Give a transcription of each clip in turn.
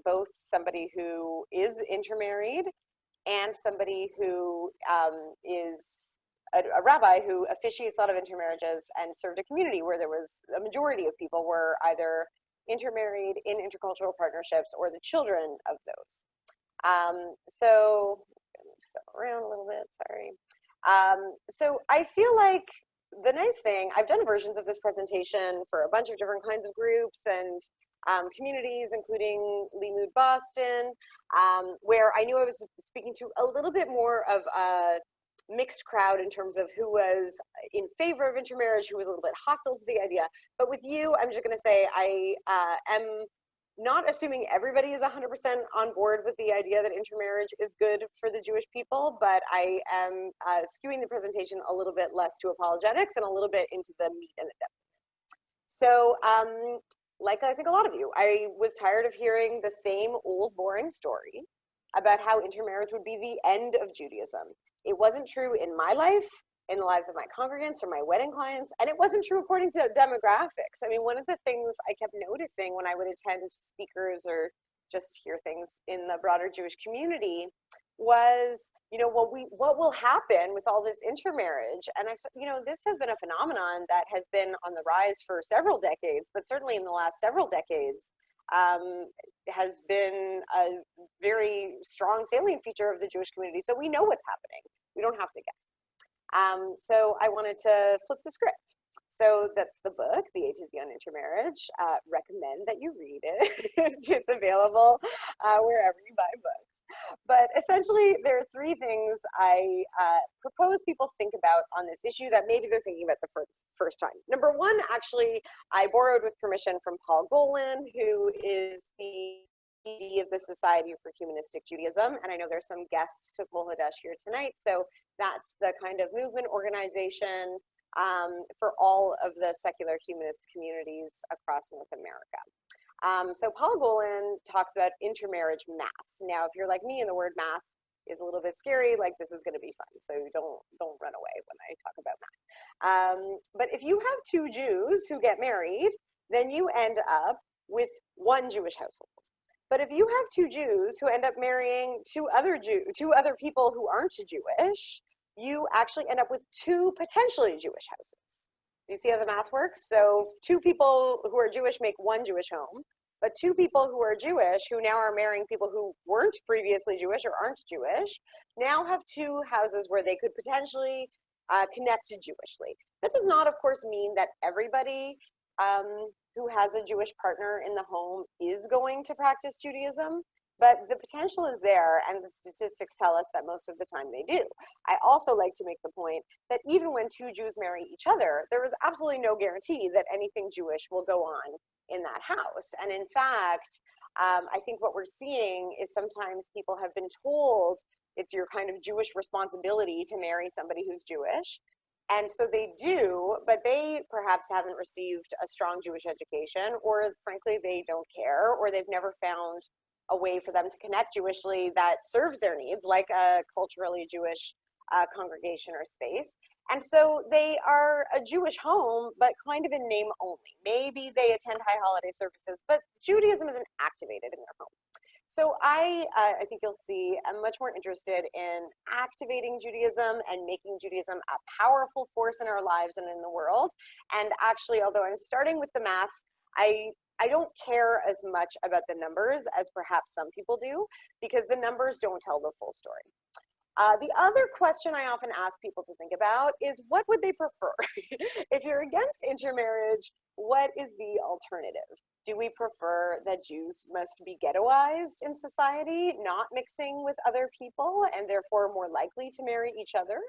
both somebody who is intermarried and somebody who is a rabbi who officiates a lot of intermarriages and served a community where there was a majority of people were either intermarried in intercultural partnerships or the children of those. So move stuff around a little bit, sorry. So I feel like the nice thing, I've done versions of this presentation for a bunch of different kinds of groups and communities, including Limud Boston, where I knew I was speaking to a little bit more of a mixed crowd in terms of who was in favor of intermarriage, who was a little bit hostile to the idea. But with you, I'm just going to say I am not assuming everybody is 100% on board with the idea that intermarriage is good for the Jewish people, but I am skewing the presentation a little bit less to apologetics and a little bit into the meat and the depth. So like I think a lot of you, I was tired of hearing the same old boring story about how intermarriage would be the end of Judaism. It wasn't true in my life, in the lives of my congregants or my wedding clients, and it wasn't true according to demographics. I mean, one of the things I kept noticing when I would attend speakers or just hear things in the broader Jewish community was, you know, what will happen with all this intermarriage? And I, you know, this has been a phenomenon that has been on the rise for several decades, but certainly in the last several decades, has been a very strong salient feature of the Jewish community. So we know what's happening. We don't have to guess. So I wanted to flip the script. So that's the book, The A to Z on Intermarriage. Recommend that you read it. It's available wherever you buy books. But essentially, there are three things I propose people think about on this issue that maybe they're thinking about the first time. Number one, actually, I borrowed with permission from Paul Golan, who is the ED of the Society for Humanistic Judaism. And I know there's some guests to Kol Hadash here tonight. So that's the kind of movement organization for all of the secular humanist communities across North America. So Paul Golan talks about intermarriage math. Now, if you're like me and the word math is a little bit scary, like this is going to be fun. So don't run away when I talk about math. But if you have two Jews who get married, then you end up with one Jewish household. But if you have two Jews who end up marrying two other people who aren't Jewish, you actually end up with two potentially Jewish houses. Do you see how the math works? So two people who are Jewish make one Jewish home, but two people who are Jewish who now are marrying people who weren't previously Jewish or aren't Jewish now have two houses where they could potentially connect Jewishly. That does not, of course, mean that everybody who has a Jewish partner in the home is going to practice Judaism, but the potential is there, and the statistics tell us that most of the time they do. I also like to make the point that even when two Jews marry each other, there is absolutely no guarantee that anything Jewish will go on in that house. And in fact, I think what we're seeing is sometimes people have been told it's your kind of Jewish responsibility to marry somebody who's Jewish. And so they do, but they perhaps haven't received a strong Jewish education, or frankly, they don't care, or they've never found a way for them to connect Jewishly that serves their needs, like a culturally Jewish congregation or space. And so they are a Jewish home, but kind of in name only. Maybe they attend high holiday services, but Judaism isn't activated in their home. So I think you'll see I'm much more interested in activating Judaism and making Judaism a powerful force in our lives and in the world. And actually, although I'm starting with the math, I don't care as much about the numbers as perhaps some people do, because the numbers don't tell the full story. The other question I often ask people to think about is, what would they prefer? If you're against intermarriage, what is the alternative? Do we prefer that Jews must be ghettoized in society, not mixing with other people, and therefore more likely to marry each other?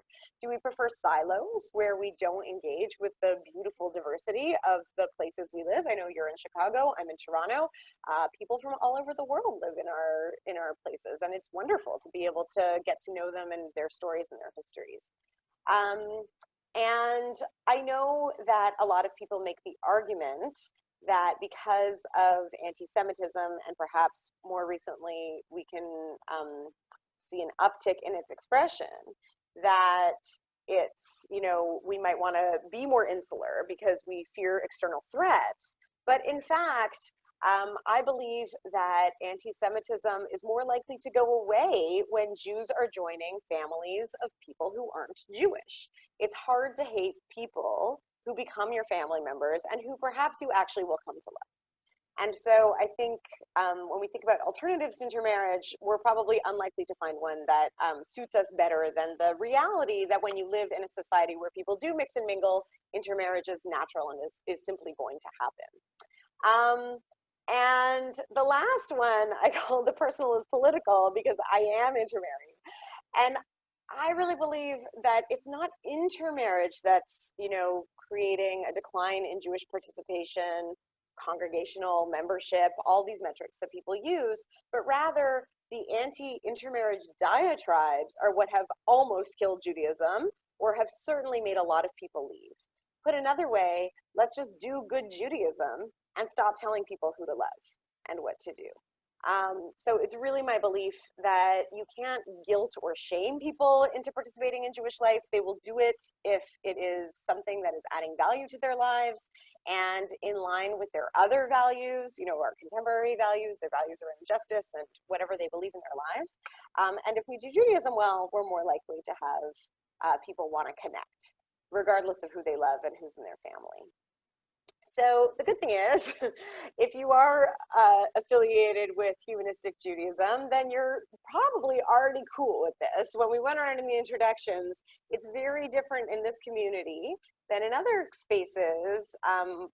Do we prefer silos where we don't engage with the beautiful diversity of the places we live? I know you're in Chicago, I'm in Toronto. People from all over the world live in our places, and it's wonderful to be able to get to know them and their stories and their histories. And I know that a lot of people make the argument that because of anti-Semitism, and perhaps more recently we can see an uptick in its expression, that it's, you know, we might want to be more insular because we fear external threats. But in fact, I believe that anti-Semitism is more likely to go away when Jews are joining families of people who aren't Jewish. It's hard to hate people who become your family members and who perhaps you actually will come to love. And so I think when we think about alternatives to intermarriage, we're probably unlikely to find one that suits us better than the reality that when you live in a society where people do mix and mingle, intermarriage is natural and is simply going to happen. And the last one I call the personal is political because I am intermarried. And I really believe that it's not intermarriage that's, creating a decline in Jewish participation, congregational membership, all these metrics that people use, but rather the anti-intermarriage diatribes are what have almost killed Judaism or have certainly made a lot of people leave. Put another way, let's just do good Judaism and stop telling people who to love and what to do. So it's really my belief that you can't guilt or shame people into participating in Jewish life. They will do it if it is something that is adding value to their lives and in line with their other values, our contemporary values, their values around justice and whatever they believe in their lives. And if we do Judaism well, we're more likely to have people want to connect, regardless of who they love and who's in their family. So the good thing is, if you are affiliated with humanistic Judaism, then you're probably already cool with this. When we went around in the introductions, it's very different in this community than in other spaces,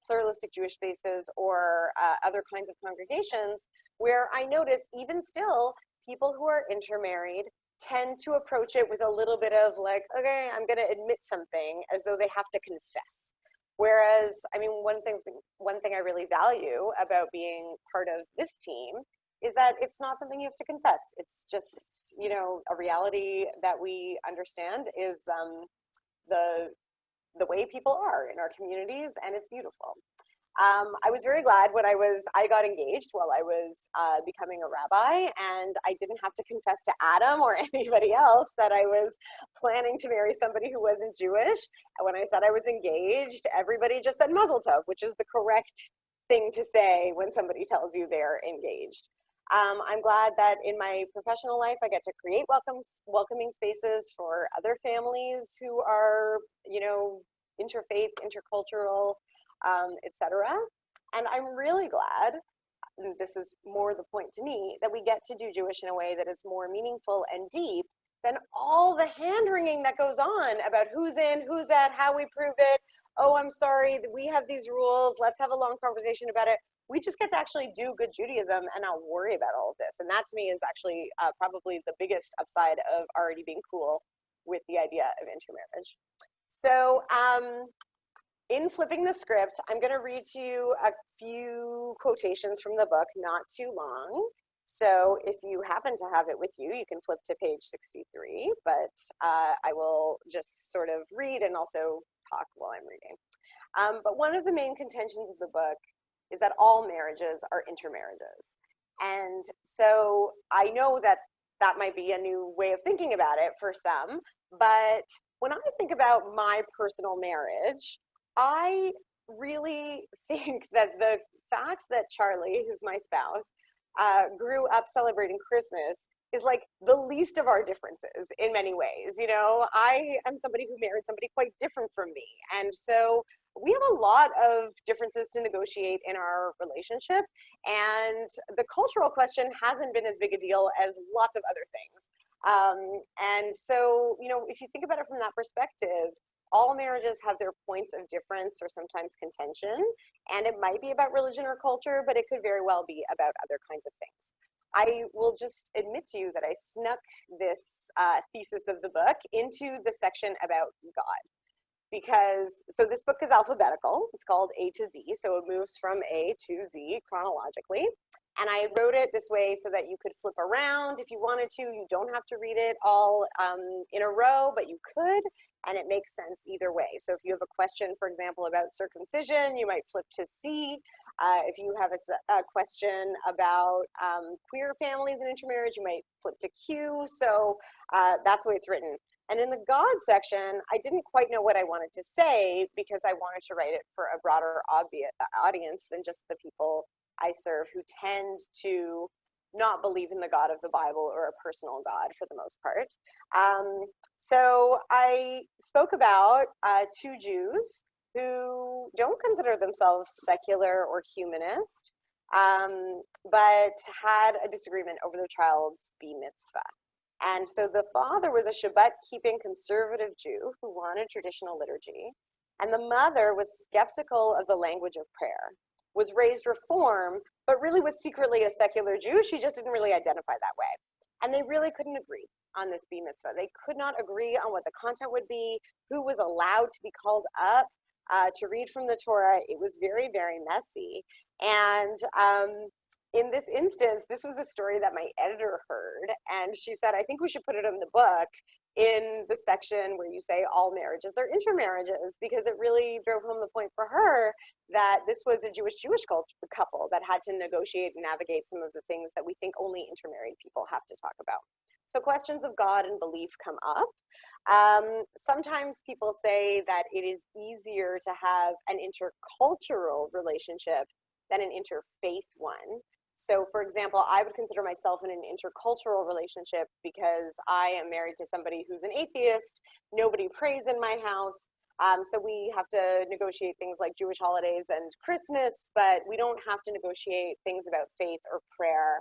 pluralistic Jewish spaces or other kinds of congregations, where I notice even still, people who are intermarried tend to approach it with a little bit of like, okay, I'm gonna admit something, as though they have to confess. Whereas, one thing I really value about being part of this team is that it's not something you have to confess. It's just, a reality that we understand is the way people are in our communities, and it's beautiful. I was very glad when I got engaged while I was becoming a rabbi, and I didn't have to confess to Adam or anybody else that I was planning to marry somebody who wasn't Jewish. When I said I was engaged, everybody just said Mazel Tov, which is the correct thing to say when somebody tells you they're engaged. I'm glad that in my professional life, I get to create welcoming spaces for other families who are, interfaith, intercultural, etc. And I'm really glad, and this is more the point to me, that we get to do Jewish in a way that is more meaningful and deep than all the hand-wringing that goes on about who's in, who's out, how we prove it. Oh, I'm sorry, we have these rules. Let's have a long conversation about it. We just get to actually do good Judaism and not worry about all of this. And that to me is actually probably the biggest upside of already being cool with the idea of intermarriage. So, in flipping the script, I'm going to read to you a few quotations from the book, not too long. So if you happen to have it with you, you can flip to page 63, but I will just sort of read and also talk while I'm reading. But one of the main contentions of the book is that all marriages are intermarriages. And so I know that that might be a new way of thinking about it for some, but when I think about my personal marriage, I really think that the fact that Charlie, who's my spouse, grew up celebrating Christmas is like the least of our differences in many ways. I am somebody who married somebody quite different from me. And so we have a lot of differences to negotiate in our relationship. And the cultural question hasn't been as big a deal as lots of other things. And so, if you think about it from that perspective, all marriages have their points of difference or sometimes contention, and it might be about religion or culture, but it could very well be about other kinds of things. I will just admit to you that I snuck this thesis of the book into the section about God. So this book is alphabetical. It's called A to Z, so it moves from A to Z chronologically. And I wrote it this way so that you could flip around if you wanted to. You don't have to read it all in a row, but you could, and it makes sense either way. So if you have a question, for example, about circumcision, you might flip to C. If you have a question about queer families and intermarriage, you might flip to Q. So that's the way it's written. And in the God section, I didn't quite know what I wanted to say because I wanted to write it for a broader audience than just the people I serve, who tend to not believe in the God of the Bible or a personal God for the most part. So I spoke about two Jews who don't consider themselves secular or humanist, but had a disagreement over their child's bar mitzvah. And so the father was a Shabbat-keeping conservative Jew who wanted traditional liturgy, and the mother was skeptical of the language of prayer, was raised Reform, but really was secretly a secular Jew. She just didn't really identify that way. And they really couldn't agree on this bar mitzvah. They could not agree on what the content would be, who was allowed to be called up to read from the Torah. It was very, very messy. And in this instance, this was a story that my editor heard, and she said, I think we should put it in the book in the section where you say all marriages are intermarriages, because it really drove home the point for her that this was a Jewish couple that had to negotiate and navigate some of the things that we think only intermarried people have to talk about. So questions of God and belief come up. Sometimes people say that it is easier to have an intercultural relationship than an interfaith one. So for example, I would consider myself in an intercultural relationship because I am married to somebody who's an atheist. Nobody prays in my house. So we have to negotiate things like Jewish holidays and Christmas, but we don't have to negotiate things about faith or prayer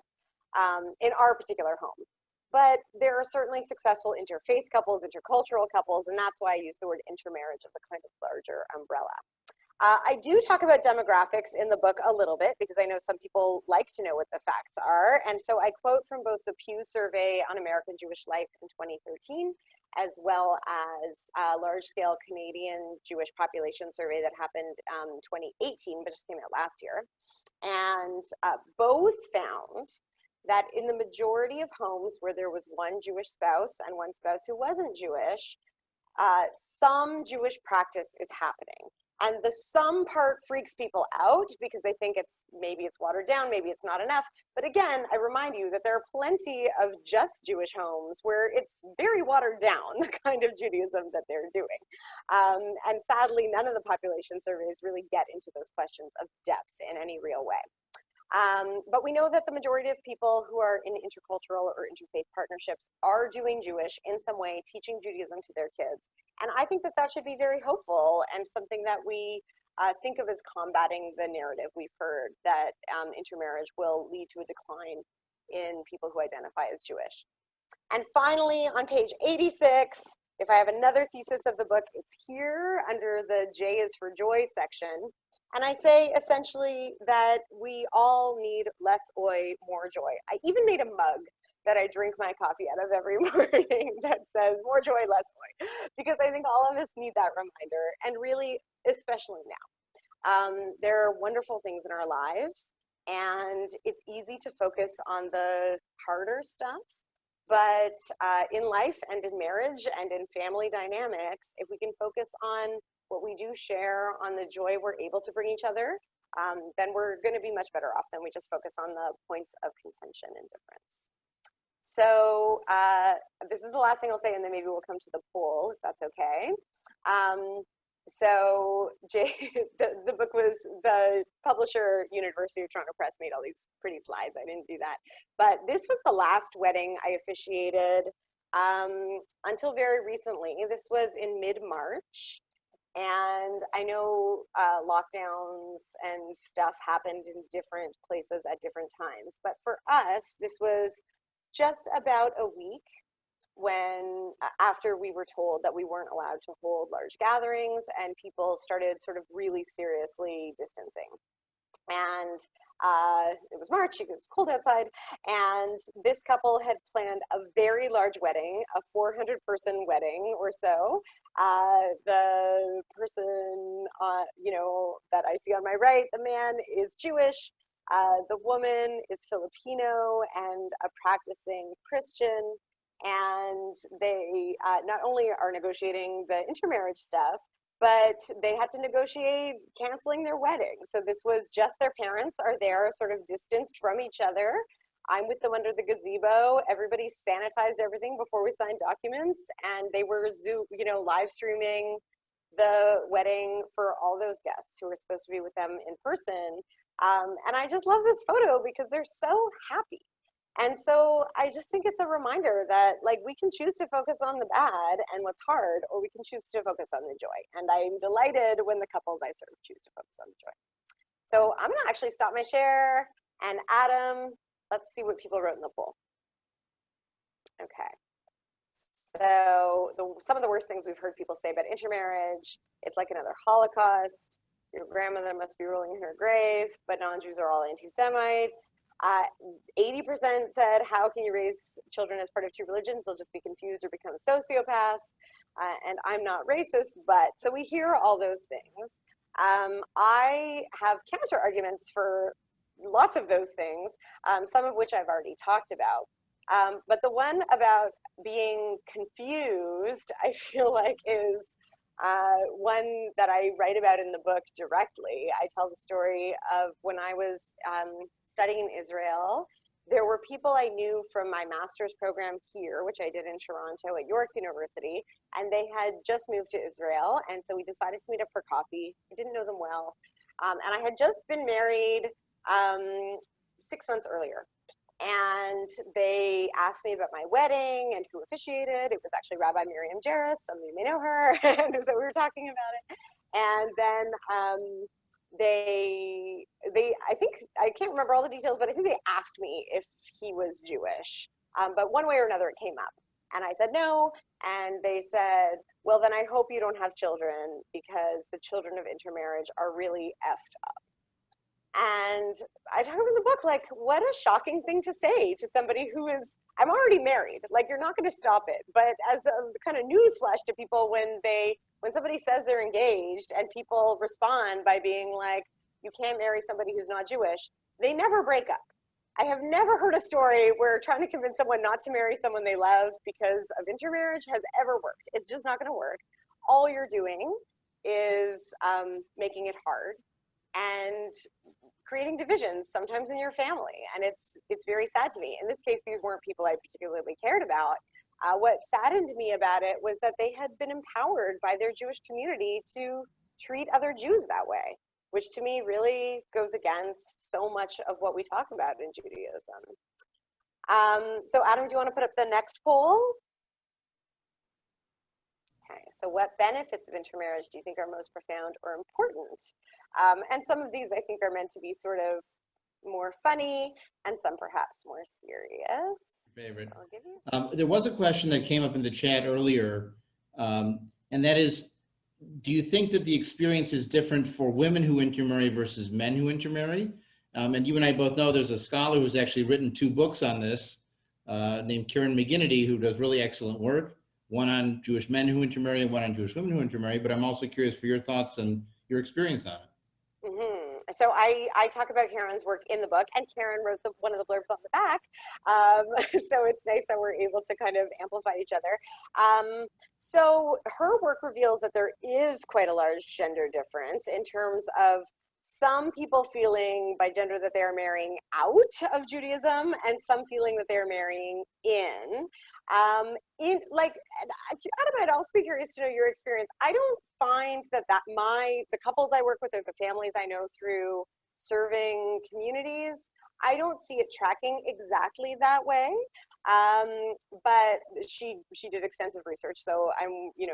in our particular home. But there are certainly successful interfaith couples, intercultural couples, and that's why I use the word intermarriage as a kind of larger umbrella. I do talk about demographics in the book a little bit because I know some people like to know what the facts are. And so I quote from both the Pew Survey on American Jewish Life in 2013, as well as a large-scale Canadian Jewish population survey that happened 2018, but just came out last year. And both found that in the majority of homes where there was one Jewish spouse and one spouse who wasn't Jewish, some Jewish practice is happening. And the some part freaks people out because they think maybe it's watered down, maybe it's not enough. But again, I remind you that there are plenty of just Jewish homes where it's very watered down, the kind of Judaism that they're doing. And sadly, none of the population surveys really get into those questions of depth in any real way. But we know that the majority of people who are in intercultural or interfaith partnerships are doing Jewish in some way, teaching Judaism to their kids. And I think that that should be very hopeful and something that we think of as combating the narrative we've heard that intermarriage will lead to a decline in people who identify as Jewish. And finally, on page 86, if I have another thesis of the book, it's here under the J is for Joy section. And I say essentially that we all need less oi, more joy. I even made a mug that I drink my coffee out of every morning that says more joy, less oi, because I think all of us need that reminder, and really, especially now. There are wonderful things in our lives, and it's easy to focus on the harder stuff. But in life and in marriage and in family dynamics, if we can focus on what we do share, on the joy we're able to bring each other, then we're going to be much better off than we just focus on the points of contention and difference. So this is the last thing I'll say, and then maybe we'll come to the poll, if that's okay. So the book was, the publisher, University of Toronto Press, made all these pretty slides. I didn't do that. But this was the last wedding I officiated until very recently. This was in mid-March. And I know lockdowns and stuff happened in different places at different times. But for us, this was just about a week after we were told that we weren't allowed to hold large gatherings and people started sort of really seriously distancing. And it was March, it was cold outside, and this couple had planned a very large wedding, a 400-person wedding or so. The person, that I see on my right, the man is Jewish, the woman is Filipino and a practicing Christian, and they not only are negotiating the intermarriage stuff, but they had to negotiate canceling their wedding. So this was just their parents are there sort of distanced from each other. I'm with them under the gazebo. Everybody sanitized everything before we signed documents, and they were live streaming the wedding for all those guests who were supposed to be with them in person. And I just love this photo because they're so happy. And so I just think it's a reminder that like we can choose to focus on the bad and what's hard, or we can choose to focus on the joy. And I'm delighted when the couples I serve choose to focus on the joy. So I'm gonna actually stop my share, and Adam, let's see what people wrote in the poll. Okay. So some of the worst things we've heard people say about intermarriage: it's like another Holocaust. Your grandmother must be rolling in her grave, but non-Jews are all anti-Semites. 80% said, how can you raise children as part of two religions? They'll just be confused or become sociopaths. And I'm not racist, but so we hear all those things. I have counter arguments for lots of those things, some of which I've already talked about. But the one about being confused, I feel like is one that I write about in the book directly. I tell the story of when I was studying in Israel. There were people I knew from my master's program here, which I did in Toronto at York University, and they had just moved to Israel, and so we decided to meet up for coffee. I didn't know them well, and I had just been married 6 months earlier. And they asked me about my wedding and who officiated. It was actually Rabbi Miriam Jarris. Some of you may know her. And so we were talking about it. And then I think, I can't remember all the details, but I think they asked me if he was Jewish. But one way or another, it came up. And I said no. And they said, well, then I hope you don't have children because the children of intermarriage are really effed up. And I talk about in the book, like, what a shocking thing to say to somebody who is, I'm already married, like, you're not going to stop it. But as a kind of newsflash to people, when somebody says they're engaged and people respond by being like, you can't marry somebody who's not Jewish, they never break up. I have never heard a story where trying to convince someone not to marry someone they love because of intermarriage has ever worked. It's just not going to work. All you're doing is making it hard and creating divisions, sometimes in your family. And it's very sad to me. In this case, these weren't people I particularly cared about. What saddened me about it was that they had been empowered by their Jewish community to treat other Jews that way, which to me really goes against so much of what we talk about in Judaism. So Adam, do you want to put up the next poll? Okay, so what benefits of intermarriage do you think are most profound or important? And some of these I think are meant to be sort of more funny and some perhaps more serious. Favorite. There was a question that came up in the chat earlier, and that is, do you think that the experience is different for women who intermarry versus men who intermarry? And you and I both know there's a scholar who's actually written 2 books on this, named Karen McGinnity, who does really excellent work, one on Jewish men who intermarry and one on Jewish women who intermarry, but I'm also curious for your thoughts and your experience on it. So I talk about Karen's work in the book, and Karen wrote one of the blurbs on the back. So it's nice that we're able to kind of amplify each other. So her work reveals that there is quite a large gender difference in terms of some people feeling by gender that they are marrying out of Judaism, and some feeling that they're marrying in. Adam, I'd also be curious to know your experience. I don't find that the couples I work with or the families I know through serving communities, I don't see it tracking exactly that way. But she did extensive research, so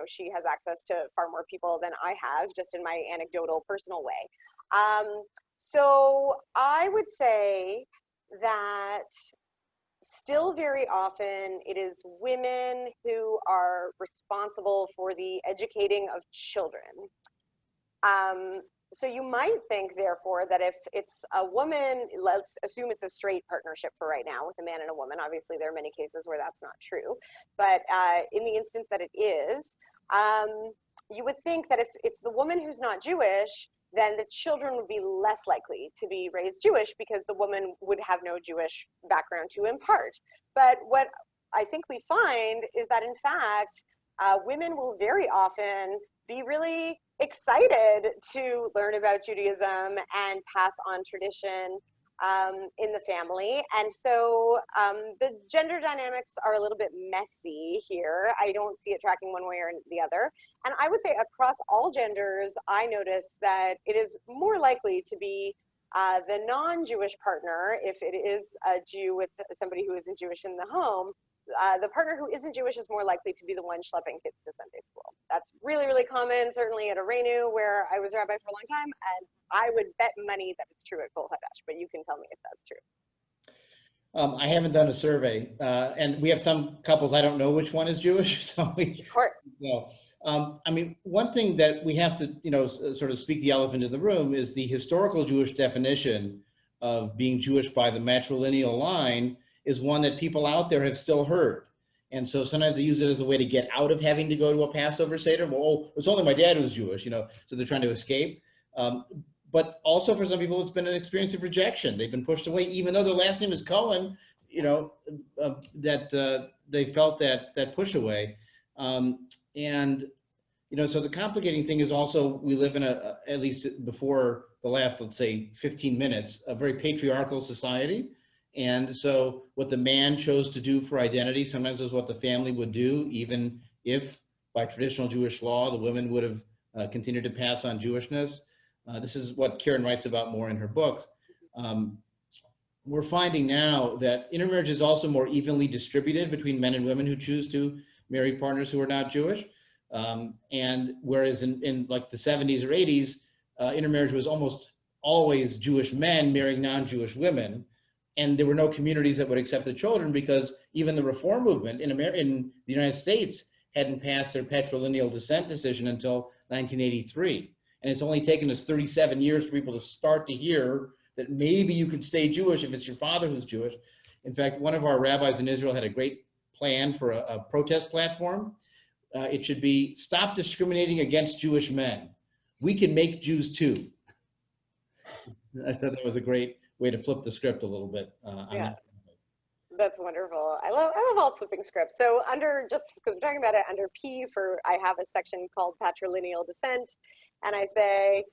she has access to far more people than I have, just in my anecdotal personal way. So I would say that still very often it is women who are responsible for the educating of children. So you might think, therefore, that if it's a woman, let's assume it's a straight partnership for right now with a man and a woman. Obviously, there are many cases where that's not true. But in the instance that it is, you would think that if it's the woman who's not Jewish, then the children would be less likely to be raised Jewish because the woman would have no Jewish background to impart. But what I think we find is that, in fact, women will very often be really excited to learn about Judaism and pass on tradition. in the family. And so the gender dynamics are a little bit messy here. I don't see it tracking one way or the other. And I would say across all genders, I notice that it is more likely to be the non-Jewish partner, if it is a Jew with somebody who isn't Jewish in the home, the partner who isn't Jewish is more likely to be the one schlepping kids to Sunday school. That's really, really common, certainly at Arenu, where I was rabbi for a long time, and I would bet money that it's true at Kol Hadash, but you can tell me if that's true. I haven't done a survey, and we have some couples, I don't know which one is Jewish, so we, Of course. I mean, one thing that we have to, sort of speak the elephant in the room is the historical Jewish definition of being Jewish by the matrilineal line is one that people out there have still heard. And so sometimes they use it as a way to get out of having to go to a Passover Seder. Well, it's only my dad who's Jewish, so they're trying to escape. But also for some people, it's been an experience of rejection. They've been pushed away, even though their last name is Cohen, that they felt that push away. So the complicating thing is also we live in at least before the last, let's say, 15 minutes, a very patriarchal society. And so what the man chose to do for identity sometimes is what the family would do, even if by traditional Jewish law, the women would have continued to pass on Jewishness. This is what Karen writes about more in her books. We're finding now that intermarriage is also more evenly distributed between men and women who choose to marry partners who are not Jewish. And whereas in like the 70s or 80s, intermarriage was almost always Jewish men marrying non-Jewish women. And there were no communities that would accept the children because even the reform movement in the United States hadn't passed their Patrilineal Descent decision until 1983. And it's only taken us 37 years for people to start to hear that maybe you could stay Jewish if it's your father who's Jewish. In fact, one of our rabbis in Israel had a great plan for a protest platform. It should be stop discriminating against Jewish men. We can make Jews too. I thought that was a great way to flip the script a little bit. Yeah, that's wonderful. I love all flipping scripts. So under, just because we're talking about it, under P I have a section called Patrilineal Descent, and I say,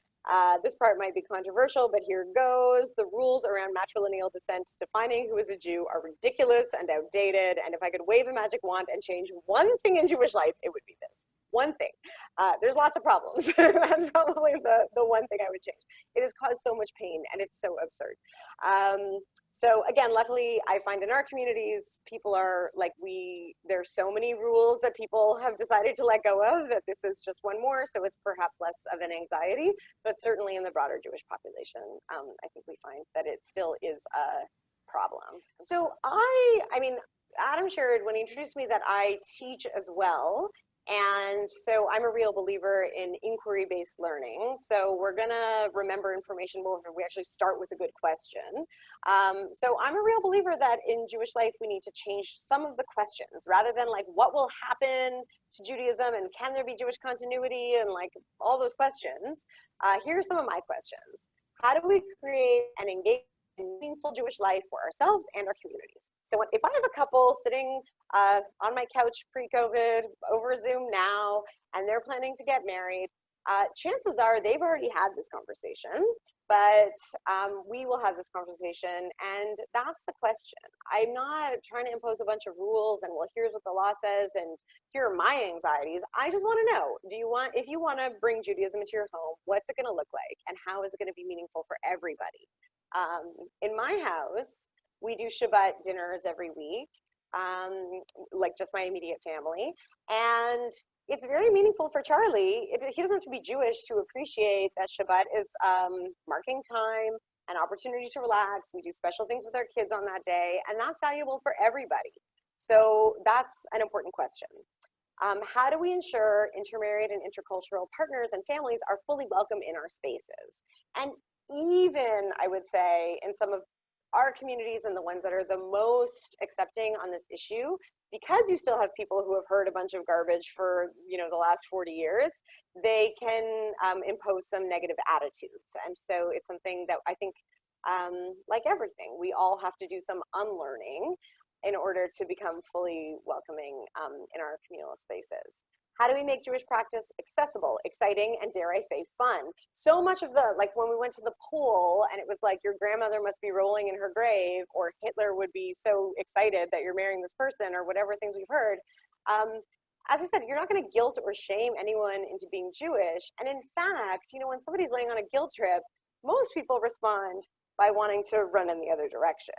this part might be controversial, but here goes. The rules around matrilineal descent defining who is a Jew are ridiculous and outdated, and if I could wave a magic wand and change one thing in Jewish life, it would be this. One thing. There's lots of problems. That's probably the one thing I would change. It has caused so much pain, and it's so absurd. So again, luckily, I find in our communities, people are like, there's so many rules that people have decided to let go of that this is just one more, so it's perhaps less of an anxiety, but certainly in the broader Jewish population, I think we find that it still is a problem. So I mean, Adam shared when he introduced me that I teach as well. And so I'm a real believer in inquiry-based learning. So we're gonna remember information more if we actually start with a good question. So I'm a real believer that in Jewish life, we need to change some of the questions rather than like, what will happen to Judaism and can there be Jewish continuity and like all those questions. Here are some of my questions. How do we create an engaging, meaningful Jewish life for ourselves and our communities? So if I have a couple sitting on my couch pre-COVID over Zoom now, and they're planning to get married, chances are they've already had this conversation, but we will have this conversation, and that's the question. I'm not trying to impose a bunch of rules and, well, here's what the law says, and here are my anxieties. I just want to know, if you want to bring Judaism into your home, what's it going to look like, and how is it going to be meaningful for everybody? In my house, we do Shabbat dinners every week, like just my immediate family. And it's very meaningful for Charlie. He doesn't have to be Jewish to appreciate that Shabbat is marking time, an opportunity to relax. We do special things with our kids on that day, and that's valuable for everybody. So that's an important question. How do we ensure intermarried and intercultural partners and families are fully welcome in our spaces? And even, I would say, in some of our communities and the ones that are the most accepting on this issue, because you still have people who have heard a bunch of garbage for the last 40 years, they can impose some negative attitudes. And so it's something that I think, like everything, we all have to do some unlearning in order to become fully welcoming in our communal spaces. How do we make Jewish practice accessible, exciting, and dare I say fun? So much of the, like when we went to the pool and it was like your grandmother must be rolling in her grave, or Hitler would be so excited that you're marrying this person, or whatever things we've heard. As I said, you're not going to guilt or shame anyone into being Jewish. And in fact, you know, when somebody's laying on a guilt trip, most people respond by wanting to run in the other direction.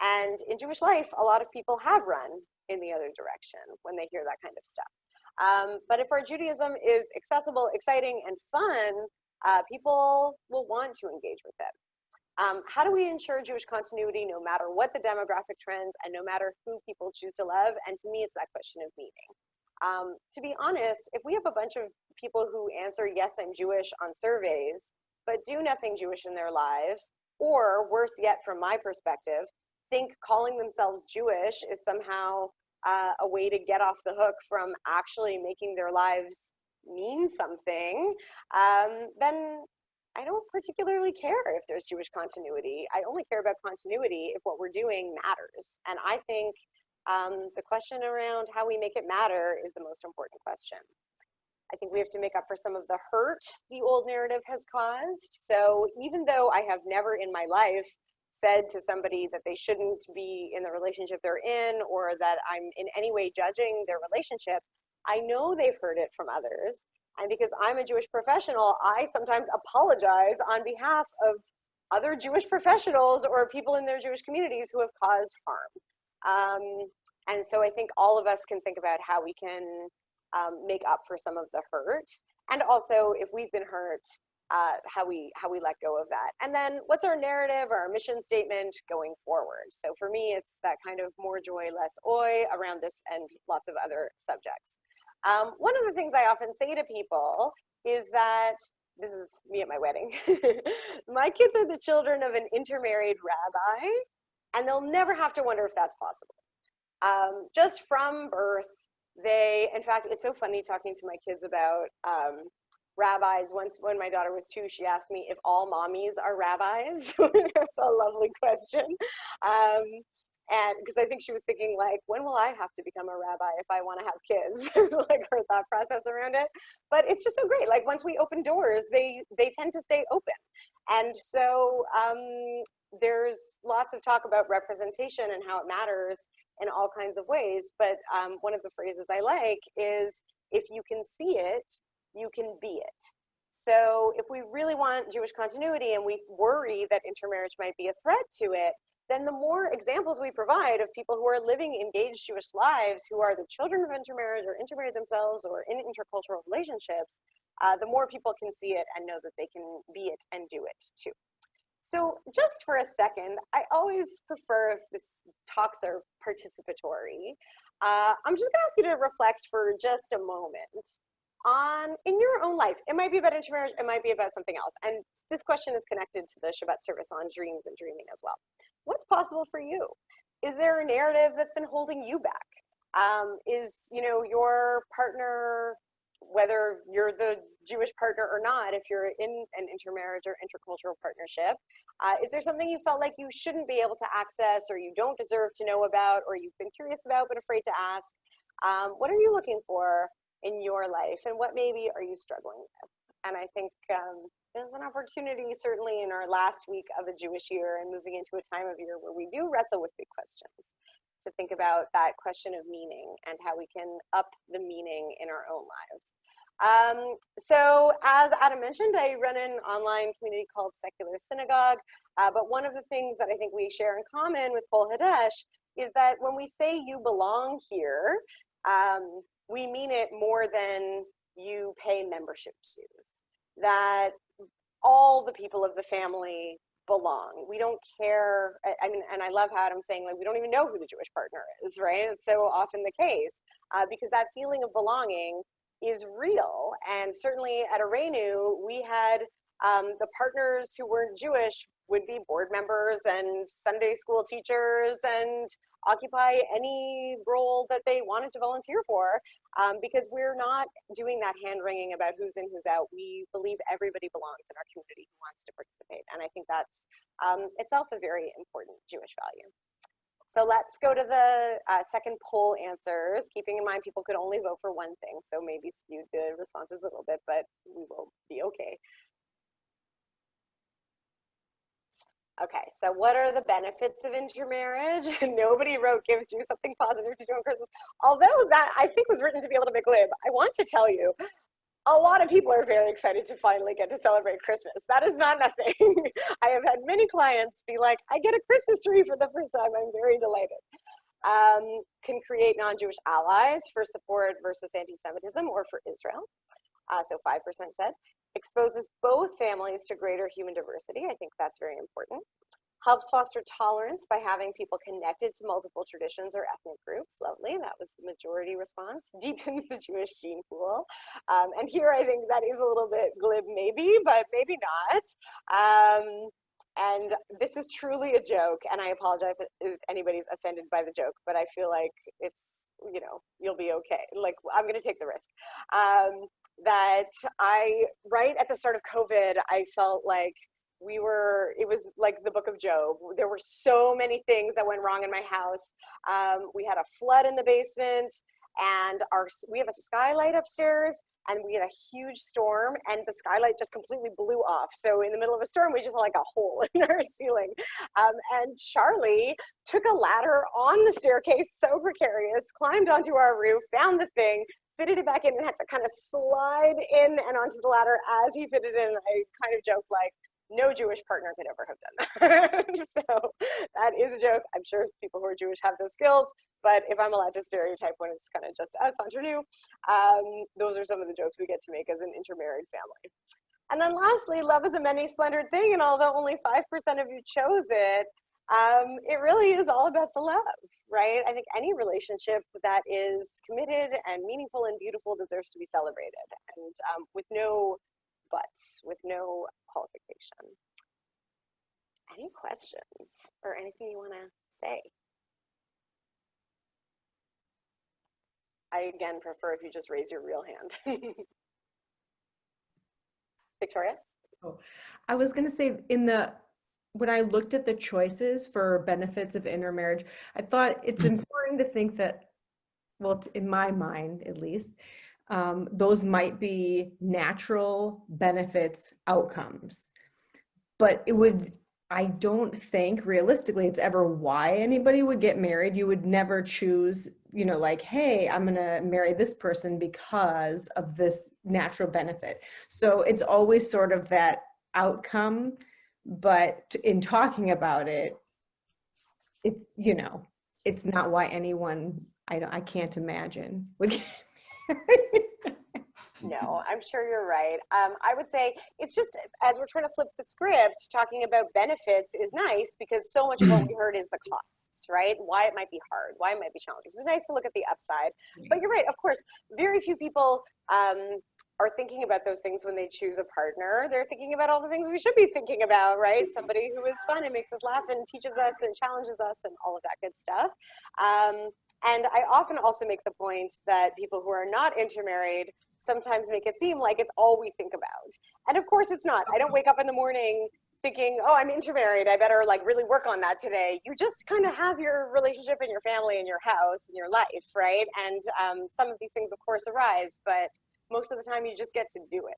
And in Jewish life, a lot of people have run in the other direction when they hear that kind of stuff. But if our Judaism is accessible, exciting, and fun, people will want to engage with it. How do we ensure Jewish continuity no matter what the demographic trends and no matter who people choose to love? And to me, it's that question of meaning. To be honest, if we have a bunch of people who answer, yes, I'm Jewish on surveys, but do nothing Jewish in their lives, or worse yet, from my perspective, think calling themselves Jewish is somehow a way to get off the hook from actually making their lives mean something, then I don't particularly care if there's Jewish continuity. I only care about continuity if what we're doing matters. And I think the question around how we make it matter is the most important question. I think we have to make up for some of the hurt the old narrative has caused. So even though I have never in my life said to somebody that they shouldn't be in the relationship they're in, or that I'm in any way judging their relationship, I know they've heard it from others. And because I'm a Jewish professional, I sometimes apologize on behalf of other Jewish professionals or people in their Jewish communities who have caused harm. And so I think all of us can think about how we can make up for some of the hurt. And also, if we've been hurt, how we let go of that. And then what's our narrative, our mission statement going forward? So for me, it's that kind of more joy, less oi around this and lots of other subjects. One of the things I often say to people is that, this is me at my wedding, my kids are the children of an intermarried rabbi, and they'll never have to wonder if that's possible. Just from birth, in fact, it's so funny talking to my kids about rabbis. Once when my daughter was 2, she asked me if all mommies are rabbis. It's a lovely question. And because I think she was thinking, like, when will I have to become a rabbi if I want to have kids? Like her thought process around it. But it's just so great. Like once we open doors, they tend to stay open. And so there's lots of talk about representation and how it matters in all kinds of ways. But one of the phrases I like is, if you can see it, you can be it. So if we really want Jewish continuity and we worry that intermarriage might be a threat to it, then the more examples we provide of people who are living engaged Jewish lives, who are the children of intermarriage or intermarried themselves or in intercultural relationships, the more people can see it and know that they can be it and do it too. So just for a second, I always prefer if this talks are participatory. I'm just gonna ask you to reflect for just a moment on, in your own life, it might be about intermarriage, it might be about something else. And this question is connected to the Shabbat service on dreams and dreaming as well. What's possible for you? Is there a narrative that's been holding you back? Is, you know, your partner, whether you're the Jewish partner or not, if you're in an intermarriage or intercultural partnership, is there something you felt like you shouldn't be able to access, or you don't deserve to know about, or you've been curious about but afraid to ask? What are you looking for in your life, and what maybe are you struggling with? And I think there's an opportunity, certainly in our last week of a Jewish year and moving into a time of year where we do wrestle with big questions, to think about that question of meaning and how we can up the meaning in our own lives. So as Adam mentioned, I run an online community called Secular Synagogue, but one of the things that I think we share in common with Kol Hadash is that when we say you belong here, we mean it more than you pay membership dues, that all the people of the family belong. We don't care. I mean, and I love how Adam's saying, like, we don't even know who the Jewish partner is, right? It's so often the case, because that feeling of belonging is real. And certainly at Arenu, we had the partners who weren't Jewish would be board members and Sunday school teachers and occupy any role that they wanted to volunteer for, because we're not doing that hand-wringing about who's in, who's out. We believe everybody belongs in our community who wants to participate. And I think that's itself a very important Jewish value. So let's go to the second poll answers, keeping in mind people could only vote for one thing, so maybe skewed the responses a little bit, but we will be okay. Okay, so what are the benefits of intermarriage? Nobody wrote give Jews something positive to do on Christmas, although that I think was written to be a little bit glib. I want to tell you, a lot of people are very excited to finally get to celebrate Christmas. That is not nothing. I have had many clients be like, I get a Christmas tree for the first time. I'm very delighted. Can create non-Jewish allies for support versus anti-Semitism or for Israel. So 5% said. Exposes both families to greater human diversity. I think that's very important. Helps foster tolerance by having people connected to multiple traditions or ethnic groups. Lovely, that was the majority response. Deepens the Jewish gene pool. And here I think that is a little bit glib maybe, but maybe not. And this is truly a joke, and I apologize if anybody's offended by the joke, but I feel like it's, you know, you'll be okay. Like, I'm gonna take the risk. That right at the start of COVID, I felt like it was like the book of Job. There were so many things that went wrong in my house. We had a flood in the basement, and we have a skylight upstairs, and we had a huge storm, and the skylight just completely blew off. So in the middle of a storm, we just had like a hole in our ceiling. And Charlie took a ladder on the staircase, so precarious, climbed onto our roof, found the thing, fitted it back in, and had to kind of slide in and onto the ladder as he fitted in. I kind of joked like, no Jewish partner could ever have done that. So that is a joke. I'm sure people who are Jewish have those skills, but if I'm allowed to stereotype when it's kind of just us, entre nous, those are some of the jokes we get to make as an intermarried family. And then lastly, love is a many splendored thing, and although only 5% of you chose it, it really is all about the love, right? I think any relationship that is committed and meaningful and beautiful deserves to be celebrated, and with no buts, with no qualification. Any questions or anything you want to say? I again prefer if you just raise your real hand. Victoria? Oh, I was going to say when I looked at the choices for benefits of intermarriage, I thought it's important to think that, well, in my mind at least, those might be natural benefits outcomes, but I don't think realistically it's ever why anybody would get married. You would never choose, you know, like, hey, I'm going to marry this person because of this natural benefit. So it's always sort of that outcome, but in talking about it, you know, it's not why anyone, I can't imagine would get married. No, I'm sure you're right. I would say it's just, as we're trying to flip the script, talking about benefits is nice because so much of what we heard is the costs, right? Why it might be hard, why it might be challenging. So it's nice to look at the upside. But you're right, of course, very few people are thinking about those things when they choose a partner. They're thinking about all the things we should be thinking about, right? Somebody who is fun and makes us laugh and teaches us and challenges us and all of that good stuff. And I often also make the point that people who are not intermarried sometimes make it seem like it's all we think about. And of course it's not. I don't wake up in the morning thinking, oh, I'm intermarried, I better like really work on that today. You just kind of have your relationship and your family and your house and your life, right? And some of these things of course arise, but most of the time you just get to do it.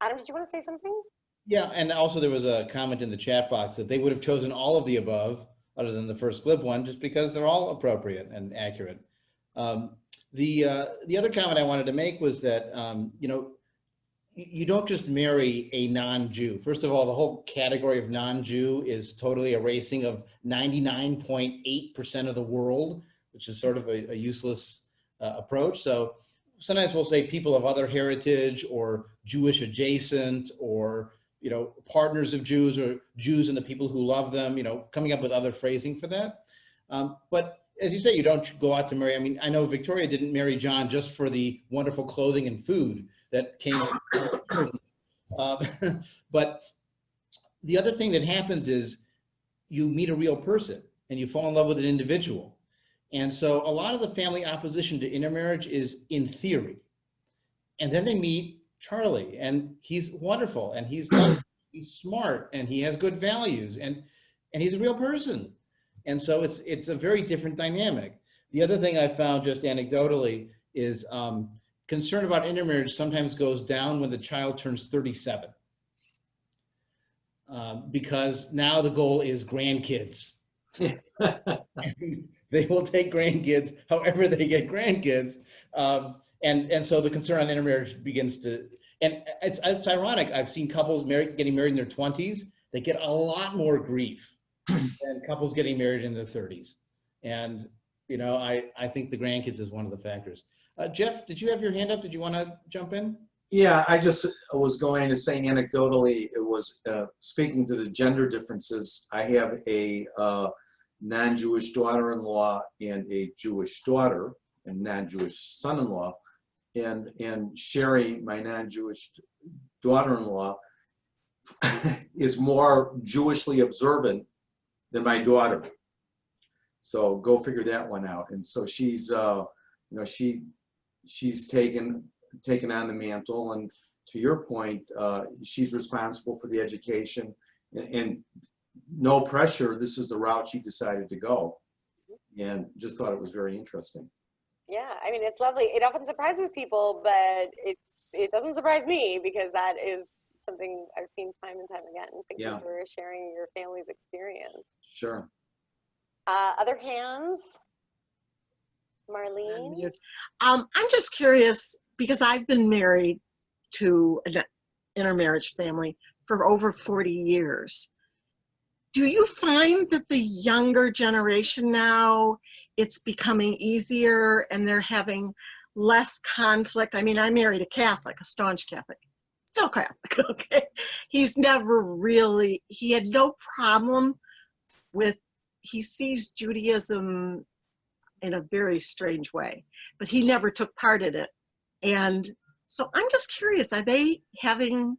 Adam, did you want to say something? Yeah, and also there was a comment in the chat box that they would have chosen all of the above, other than the first glib one, just because they're all appropriate and accurate. The other comment I wanted to make was that, you know, you don't just marry a non-Jew. First of all, the whole category of non-Jew is totally erasing of 99.8% of the world, which is sort of a useless approach. So sometimes we'll say people of other heritage or Jewish adjacent or, you know, partners of Jews or Jews and the people who love them, you know, coming up with other phrasing for that. But as you say, you don't go out to marry. I mean, I know Victoria didn't marry John just for the wonderful clothing and food that came. But the other thing that happens is you meet a real person and you fall in love with an individual. And so a lot of the family opposition to intermarriage is in theory. And then they meet Charlie and he's wonderful and he's smart and he has good values and he's a real person. And so it's a very different dynamic. The other thing I found just anecdotally is concern about intermarriage sometimes goes down when the child turns 37. Because now the goal is grandkids. They will take grandkids however they get grandkids. And so the concern on intermarriage begins to, and it's ironic. I've seen couples getting married in their 20s. They get a lot more grief than couples getting married in their 30s. And, you know, I think the grandkids is one of the factors. Jeff, did you have your hand up? Did you want to jump in? Yeah, I just was going to say anecdotally, it was speaking to the gender differences. I have a non-Jewish daughter-in-law and a Jewish daughter and non-Jewish son-in-law. And Sherry, my non-Jewish daughter-in-law, is more Jewishly observant than my daughter. So go figure that one out. And so she's, you know, she's taken on the mantle, and to your point, she's responsible for the education, and no pressure. This is the route she decided to go, and just thought it was very interesting. Yeah, I mean, it's lovely. It often surprises people, but it doesn't surprise me, because that is something I've seen time and time again. Thank you for sharing your family's experience. Sure. Other hands? Marlene? I'm just curious, because I've been married to an intermarriage family for over 40 years. Do you find that the younger generation now, it's becoming easier and they're having less conflict? I mean, I married a Catholic, a staunch Catholic, still Catholic, okay? He's never really, he had no problem with, he sees Judaism in a very strange way, but he never took part in it. And so I'm just curious, are they having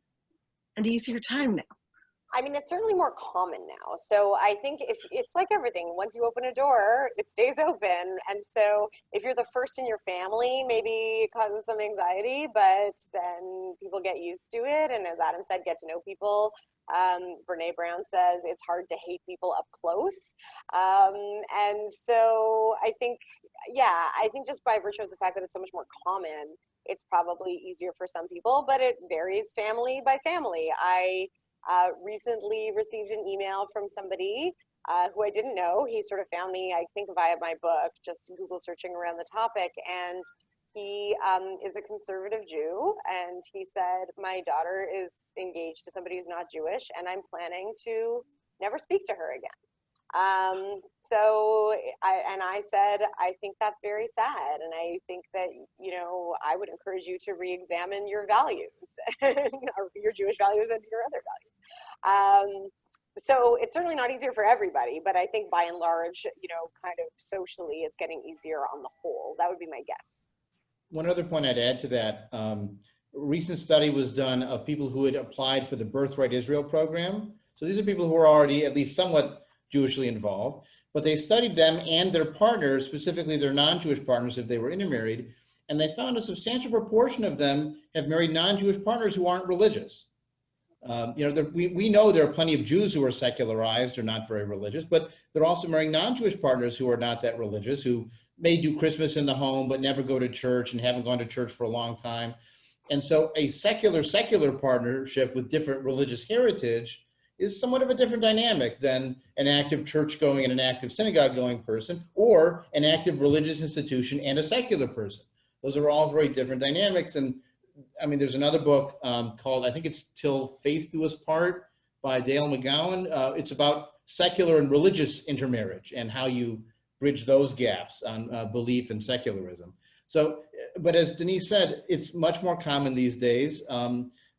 an easier time now? I mean, it's certainly more common now. So I think if it's like everything, once you open a door, it stays open. And so if you're the first in your family, maybe it causes some anxiety, but then people get used to it. And as Adam said, get to know people. Brene Brown says it's hard to hate people up close. And so I think, yeah, I think just by virtue of the fact that it's so much more common, it's probably easier for some people, but it varies family by family. I recently received an email from somebody who I didn't know. He sort of found me, I think, via my book, just Google searching around the topic. And he is a conservative Jew. And he said, my daughter is engaged to somebody who's not Jewish, and I'm planning to never speak to her again. I said, I think that's very sad. And I think that, you know, I would encourage you to re-examine your values, or your Jewish values and your other values. So it's certainly not easier for everybody, but I think by and large, you know, kind of socially, it's getting easier on the whole. That would be my guess. One other point I'd add to that, a recent study was done of people who had applied for the Birthright Israel program. So these are people who are already at least somewhat Jewishly involved, but they studied them and their partners, specifically their non-Jewish partners if they were intermarried, and they found a substantial proportion of them have married non-Jewish partners who aren't religious. You know, we know there are plenty of Jews who are secularized or not very religious, but they're also marrying non-Jewish partners who are not that religious, who may do Christmas in the home but never go to church and haven't gone to church for a long time. And so a secular partnership with different religious heritage is somewhat of a different dynamic than an active church-going and an active synagogue-going person, or an active religious institution and a secular person. Those are all very different dynamics. And I mean, there's another book called, I think it's Till Faith Do Us Part by Dale McGowan. It's about secular and religious intermarriage and how you bridge those gaps on belief and secularism. So, but as Denise said, it's much more common these days.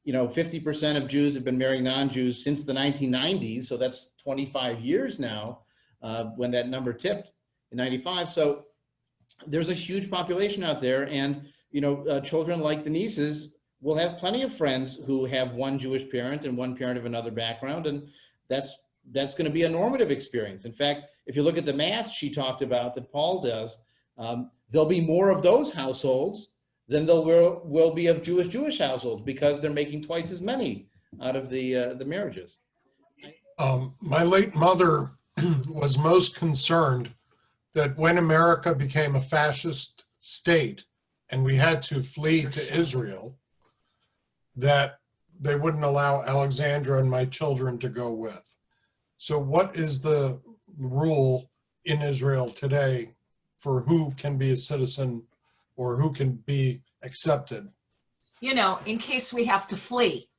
You know, 50% of Jews have been marrying non-Jews since the 1990s. So that's 25 years now when that number tipped in 95. So there's a huge population out there. And, you know, children like Denise's will have plenty of friends who have one Jewish parent and one parent of another background. And that's going to be a normative experience. In fact, if you look at the math she talked about that Paul does, there'll be more of those households than there will be of Jewish households, because they're making twice as many out of the marriages. My late mother was most concerned that when America became a fascist state and we had to flee to Israel, that they wouldn't allow Alexandra and my children to go with. So what is the rule in Israel today for who can be a citizen or who can be accepted? You know, in case we have to flee.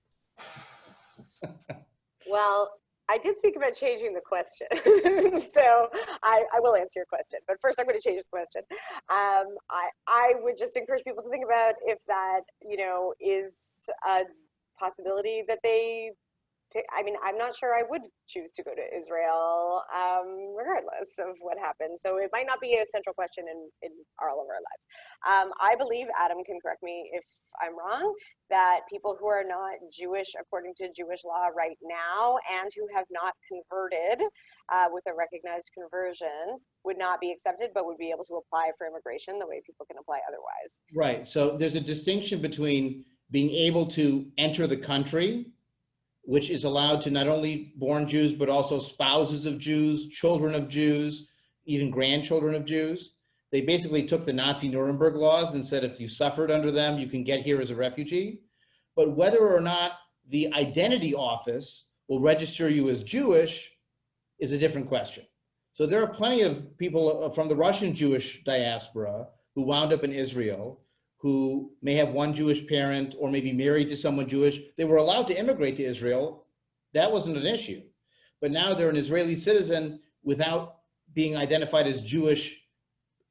Well, I did speak about changing the question, so I will answer your question. But first, I'm going to change the question. I would just encourage people to think about if that, you know, is a possibility that they pick. I mean, I'm not sure I would choose to go to Israel, regardless of what happens. So it might not be a central question in all of our lives. I believe, Adam can correct me if I'm wrong, that people who are not Jewish according to Jewish law right now and who have not converted with a recognized conversion would not be accepted, but would be able to apply for immigration the way people can apply otherwise. Right. So there's a distinction between being able to enter the country, which is allowed to not only born Jews, but also spouses of Jews, children of Jews, even grandchildren of Jews. They basically took the Nazi Nuremberg laws and said, if you suffered under them, you can get here as a refugee. But whether or not the identity office will register you as Jewish is a different question. So there are plenty of people from the Russian Jewish diaspora who wound up in Israel, who may have one Jewish parent or maybe married to someone Jewish. They were allowed to immigrate to Israel. That wasn't an issue. But now they're an Israeli citizen without being identified as Jewish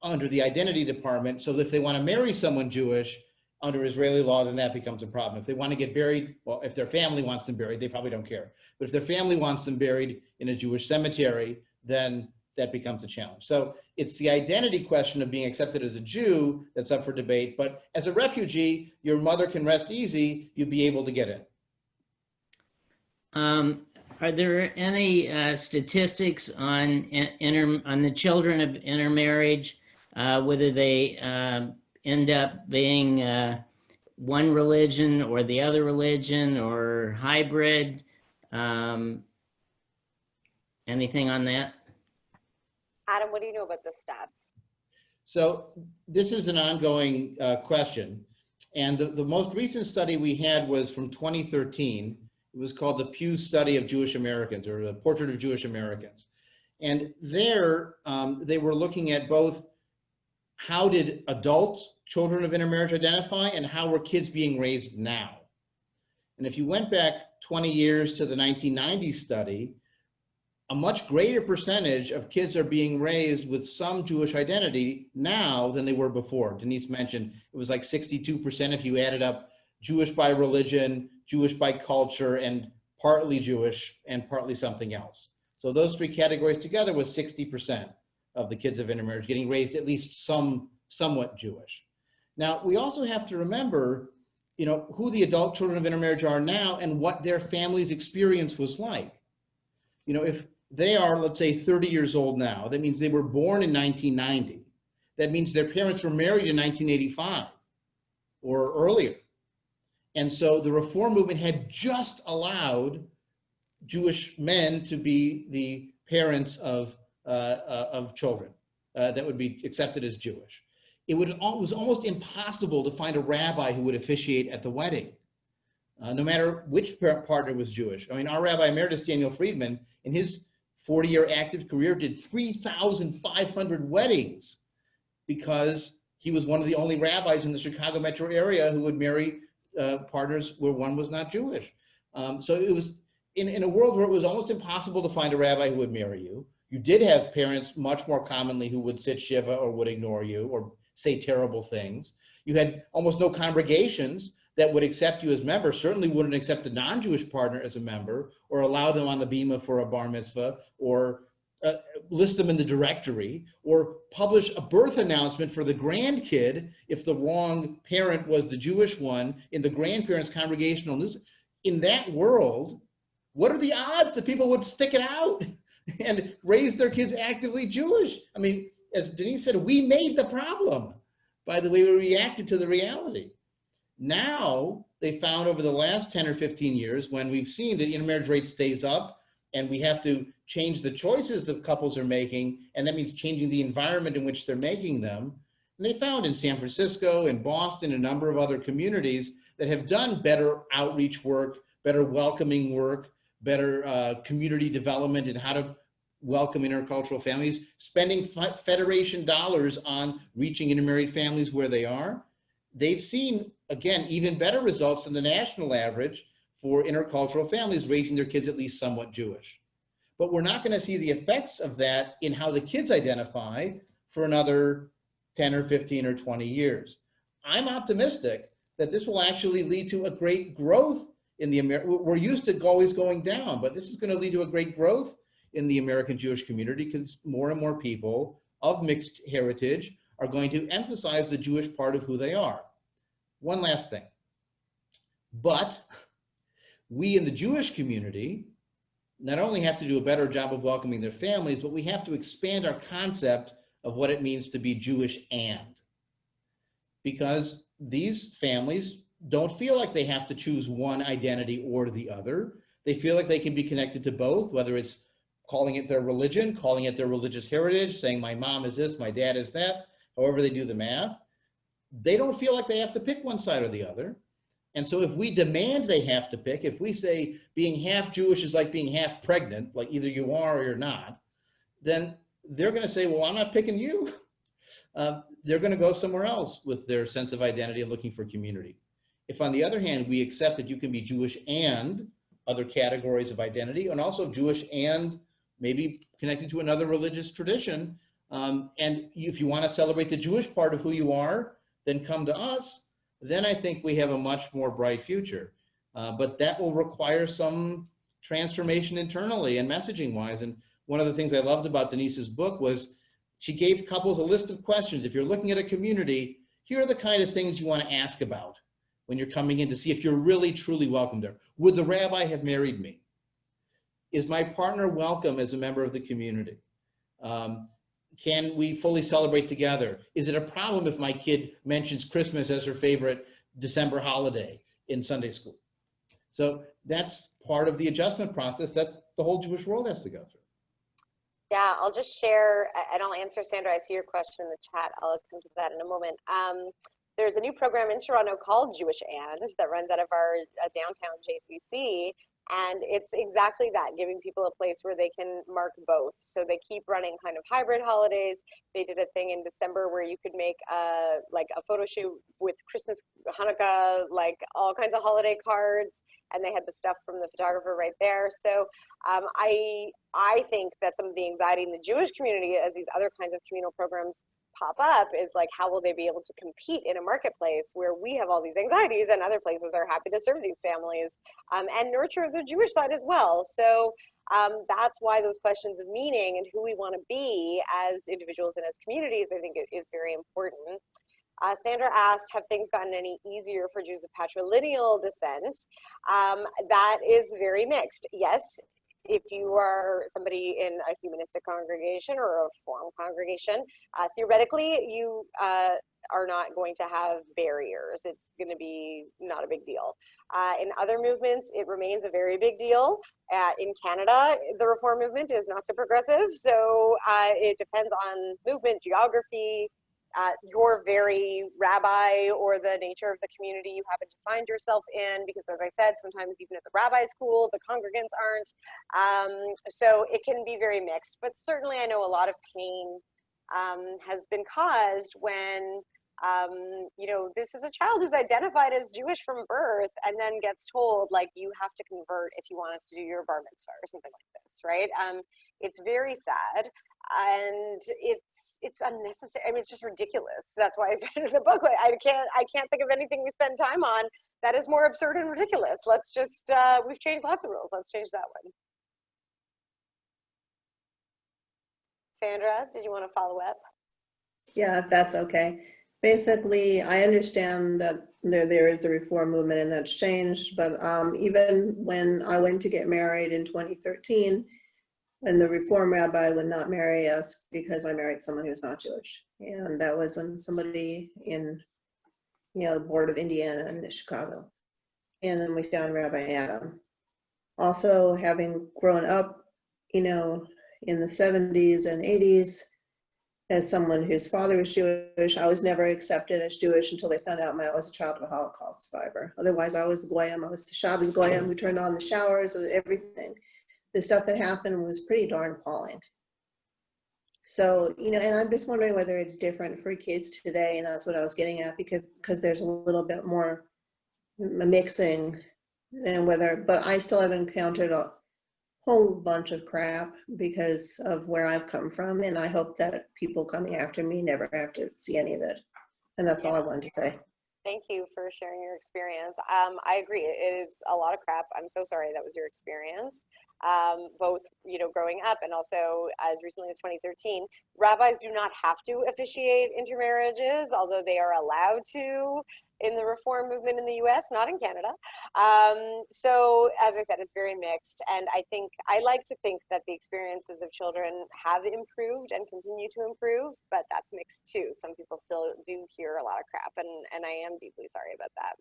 under the identity department. So if they want to marry someone Jewish under Israeli law, then that becomes a problem. If they want to get buried, well, if their family wants them buried, they probably don't care. But if their family wants them buried in a Jewish cemetery, then that becomes a challenge. So it's the identity question of being accepted as a Jew that's up for debate. But as a refugee, your mother can rest easy. You'd be able to get in. Are there any statistics on the children of intermarriage, whether they end up being one religion or the other religion or hybrid? Anything on that? Adam, what do you know about the stats? So this is an ongoing question. And the most recent study we had was from 2013. It was called the Pew Study of Jewish Americans, or the Portrait of Jewish Americans. And there, they were looking at both how did adult children of intermarriage identify and how were kids being raised now. And if you went back 20 years to the 1990s study, a much greater percentage of kids are being raised with some Jewish identity now than they were before. Denise mentioned it was like 62% if you added up Jewish by religion, Jewish by culture, and partly Jewish and partly something else. So those three categories together was 60% of the kids of intermarriage getting raised at least somewhat Jewish. Now, we also have to remember, you know, who the adult children of intermarriage are now and what their family's experience was like. You know, if they are, let's say, 30 years old now, that means they were born in 1990. That means their parents were married in 1985 or earlier. And so the reform movement had just allowed Jewish men to be the parents of children that would be accepted as Jewish. It was almost impossible to find a rabbi who would officiate at the wedding, no matter which partner was Jewish. I mean, our Rabbi Emeritus Daniel Friedman, in his 40-year active career, did 3,500 weddings because he was one of the only rabbis in the Chicago metro area who would marry partners where one was not Jewish. So it was in a world where it was almost impossible to find a rabbi who would marry you. You did have parents much more commonly who would sit Shiva or would ignore you or say terrible things. You had almost no congregations that would accept you as members, certainly wouldn't accept the non-Jewish partner as a member or allow them on the bima for a bar mitzvah or list them in the directory or publish a birth announcement for the grandkid if the wrong parent was the Jewish one in the grandparents' congregational news. In that world, what are the odds that people would stick it out and raise their kids actively Jewish? I mean, as Denise said, we made the problem by the way we reacted to the reality. Now, they found over the last 10 or 15 years, when we've seen that the intermarriage rate stays up, and we have to change the choices that couples are making, and that means changing the environment in which they're making them. And they found in San Francisco, in Boston, a number of other communities that have done better outreach work, better welcoming work, better community development and how to welcome intercultural families, spending federation dollars on reaching intermarried families where they are. They've seen, again, even better results than the national average for intercultural families raising their kids at least somewhat Jewish. But we're not going to see the effects of that in how the kids identify for another 10 or 15 or 20 years. I'm optimistic that this will actually lead to a great growth in the we're used to always going down, but this is going to lead to a great growth in the American Jewish community because more and more people of mixed heritage are going to emphasize the Jewish part of who they are. One last thing. But we in the Jewish community not only have to do a better job of welcoming their families, but we have to expand our concept of what it means to be Jewish and. Because these families don't feel like they have to choose one identity or the other. They feel like they can be connected to both, whether it's calling it their religion, calling it their religious heritage, saying my mom is this, my dad is that, however they do the math. They don't feel like they have to pick one side or the other. And so if we demand they have to pick, if we say being half Jewish is like being half pregnant, like either you are or you're not, then they're going to say, well, I'm not picking you. They're going to go somewhere else with their sense of identity and looking for community. If, on the other hand, we accept that you can be Jewish and other categories of identity, and also Jewish and maybe connected to another religious tradition, and if you want to celebrate the Jewish part of who you are, then come to us, then I think we have a much more bright future. But that will require some transformation internally and messaging-wise. And one of the things I loved about Denise's book was she gave couples a list of questions. If you're looking at a community, here are the kind of things you want to ask about when you're coming in to see if you're really, truly welcome there. Would the rabbi have married me? Is my partner welcome as a member of the community? Can we fully celebrate together? Is it a problem if my kid mentions Christmas as her favorite December holiday in Sunday school? So that's part of the adjustment process that the whole Jewish world has to go through. Yeah, I'll just share, and I'll answer, Sandra, I see your question in the chat. I'll come to that in a moment. There's a new program in Toronto called Jewish And that runs out of our downtown JCC. And it's exactly that, giving people a place where they can mark both. So they keep running kind of hybrid holidays. They did a thing in December where you could make like a photo shoot with Christmas, Hanukkah, like all kinds of holiday cards. And they had the stuff from the photographer right there. So I think that some of the anxiety in the Jewish community as these other kinds of communal programs pop up is like, how will they be able to compete in a marketplace where we have all these anxieties and other places are happy to serve these families and nurture the Jewish side as well. So that's why those questions of meaning and who we want to be as individuals and as communities, I think it is very important. Sandra asked, have things gotten any easier for Jews of patrilineal descent? That is very mixed. Yes, if you are somebody in a humanistic congregation or a Reform congregation, theoretically, you are not going to have barriers. It's going to be not a big deal. In other movements, it remains a very big deal. In Canada, the Reform movement is not so progressive, so it depends on movement, geography, your very rabbi or the nature of the community you happen to find yourself in, because as I said, sometimes even at the rabbi school, the congregants aren't. So it can be very mixed, but certainly I know a lot of pain has been caused when, you know, this is a child who's identified as Jewish from birth and then gets told, like, you have to convert if you want us to do your bar mitzvah or something like this, right? It's very sad. And it's unnecessary. I mean, it's just ridiculous. That's why I said in the book, like, I can't think of anything we spend time on that is more absurd and ridiculous. Let's just, we've changed lots of rules. Let's change that one. Sandra, did you want to follow up? Yeah, if that's okay. Basically, I understand that there is the Reform movement and that's changed, but even when I went to get married in 2013, and the Reform rabbi would not marry us because I married someone who's not Jewish. And that was somebody in, you know, the board of Indiana in Chicago. And then we found Rabbi Adam. Also, having grown up you know, in the 70s and 80s, as someone whose father was Jewish, I was never accepted as Jewish until they found out I was a child of a Holocaust survivor. Otherwise, I was the Goyim. I was the Shabbos Goyim who turned on the showers, everything. The stuff that happened was pretty darn appalling. So, you know, and I'm just wondering whether it's different for kids today, and that's what I was getting at, because there's a little bit more mixing than whether, but I still have encountered a whole bunch of crap because of where I've come from, and I hope that people coming after me never have to see any of it. And that's all I wanted to say. Thank you for sharing your experience. I agree. It is a lot of crap. I'm so sorry that was your experience. Both, you know, growing up and also as recently as 2013, rabbis do not have to officiate intermarriages, although they are allowed to in the reform movement in the US, not in Canada. So as I said, it's very mixed. And I like to think that the experiences of children have improved and continue to improve, but that's mixed too. Some people still do hear a lot of crap, and I am deeply sorry about that.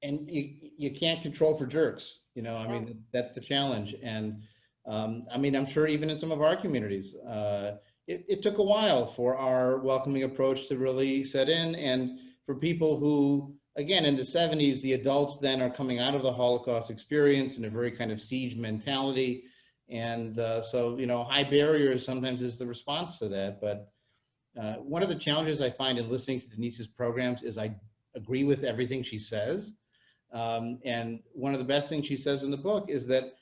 And you can't control for jerks, you know, I mean, that's the challenge. And I mean, I'm sure even in some of our communities, it took a while for our welcoming approach to really set in. And for people who, again, in the 70s, the adults then are coming out of the Holocaust experience in a very kind of siege mentality. And so, you know, high barriers sometimes is the response to that. But one of the challenges I find in listening to Denise's programs is I agree with everything she says. And one of the best things she says in the book is that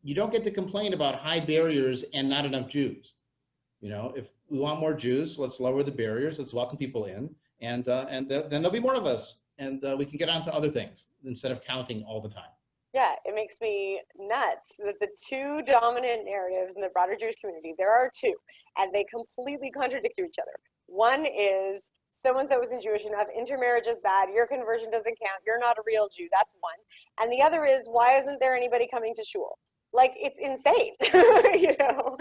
you don't get to complain about high barriers and not enough Jews. You know, if we want more Jews, let's lower the barriers, let's welcome people in, and then there'll be more of us, and we can get on to other things instead of counting all the time. Yeah, it makes me nuts that the two dominant narratives in the broader Jewish community, there are two, and they completely contradict each other. One is, so-and-so isn't Jewish enough, intermarriage is bad, your conversion doesn't count, you're not a real Jew, that's one. And the other is, why isn't there anybody coming to shul? Like, it's insane, you know?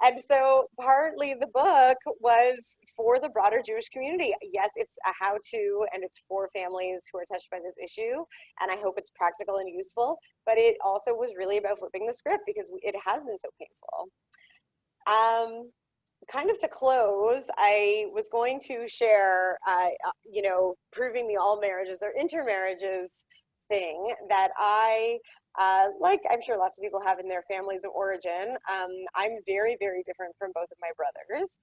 And so partly the book was for the broader Jewish community. Yes, it's a how-to, and it's for families who are touched by this issue, and I hope it's practical and useful, but it also was really about flipping the script because it has been so painful. Kind of to close, I was going to share, you know, proving the all marriages or intermarriages thing that I, like I'm sure lots of people have in their families of origin. I'm very, very different from both of my brothers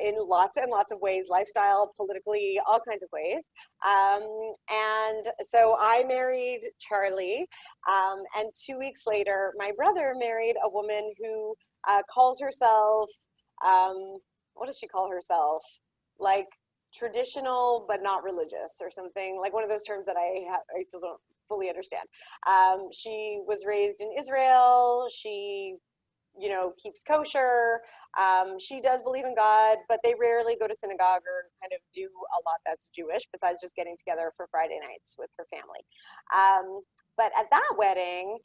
in lots and lots of ways, lifestyle, politically, all kinds of ways. And so I married Charlie, and 2 weeks later, my brother married a woman who calls herself, what does she call herself? Like traditional, but not religious or something, like one of those terms that I still don't fully understand. She was raised in Israel. She, you know, keeps kosher. She does believe in God, but they rarely go to synagogue or kind of do a lot that's Jewish besides just getting together for Friday nights with her family. But at that wedding,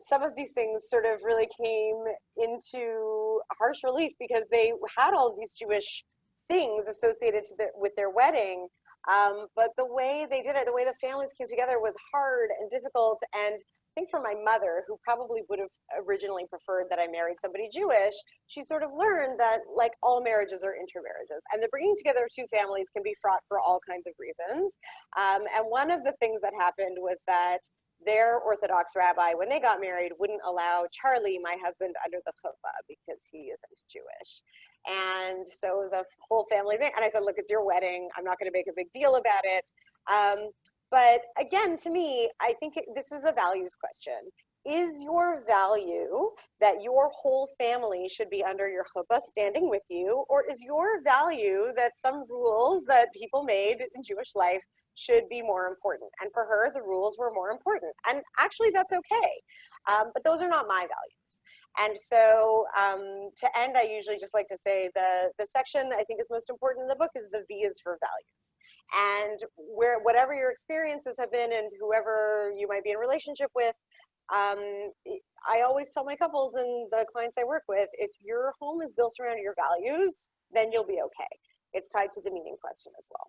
some of these things sort of really came into harsh relief because they had all of these Jewish things associated with their wedding. But the way they did it, the way the families came together was hard and difficult. And I think for my mother, who probably would have originally preferred that I married somebody Jewish, she sort of learned that like all marriages are intermarriages, and the bringing together of two families can be fraught for all kinds of reasons. And one of the things that happened was that their Orthodox rabbi, when they got married, wouldn't allow Charlie, my husband, under the chuppah because he isn't Jewish. And so it was a whole family thing. And I said, look, it's your wedding. I'm not going to make a big deal about it. But again, to me, I think this is a values question. Is your value that your whole family should be under your chuppah standing with you? Or is your value that some rules that people made in Jewish life should be more important? And for her, the rules were more important. And actually, that's okay. But those are not my values. And so to end, I usually just like to say the section I think is most important in the book is the V is for values. And whatever your experiences have been and whoever you might be in a relationship with, I always tell my couples and the clients I work with, if your home is built around your values, then you'll be okay. It's tied to the meaning question as well.